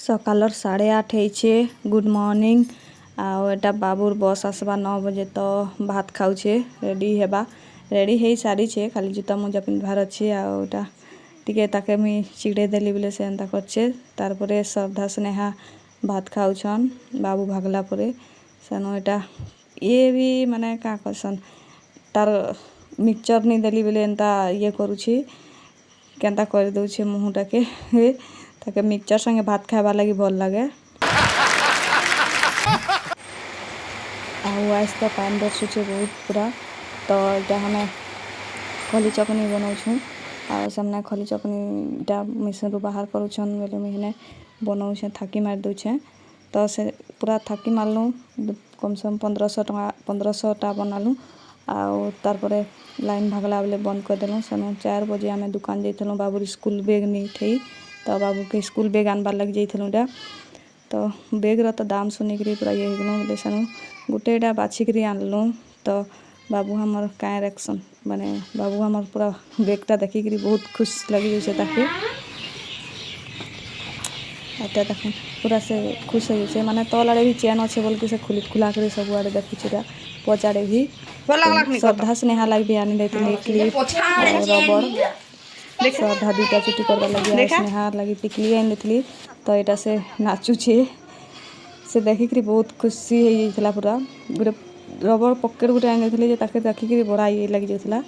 सकालर 8:30 ହେଇଛେ। Good morning. आटा बाबूर बस आसवा 9 बजे तो भात खाऊे रेडी हेबा रेडी हो सारीछे खाली जूता मोजा पिंधवार अच्छे आटा टिके ताके मुई चिड़े देली बोले से एंता करछे। तारपरे श्रद्धा स्नेहा भात खाऊछन बाबू भागला परे सेनो एटा ये भी माने का करसन तार मिक्सचर नहीं देली बोले एंता ये करूछि केंता कर दउछे मुहटा के ताके मिक्सचर संगे भात खाइबार लगी भल लगे। आज तो पानी बरसुचे बहुत पूरा तो इटा हमें खली चटनी बनाऊँ आ सामने खली चटनी मिशन रू बाहर करूछन बोले मुझे बनाऊे थाकी मार दूचे तो से पूरा थाकी मारलु कम से कम 1500 बनालु आर लाइन भागला बोले बंद कर देलु सेनु 4 बजे आम दुकान जाइलु बाबूर स्कूल बैग नहीं थे तो बाबू के स्कूल बैग आनबार लगे जाइलुटा तो बैग तो दाम सुनिक पूरा ये बोले सेनु गोटेटा बाछिकी आनलु तो बाबू हमर काए रखसन माने बाबू हमर पूरा बैगटा देखिक बहुत खुश लगी जैसे ताके आता देख पूरा से खुश हो जाए माने तल आड़े भी चेन अच्छे बोल के से खुला कर सब आड़े देखुचे पचाड़े भी श्रद्धा स्नेहा लगे भी आनी देती क्लिप रबड़ श्रद्धा दुटा चुटी करवा लगे स्नेहा लगी टिकली आनी देती तो यहाँ से नाचुचे से देखिक बहुत खुशी हो जाता पूरा गोटे रबड़ पकेट गोटे आनी देती देखिक बड़ा ये लगी जाता।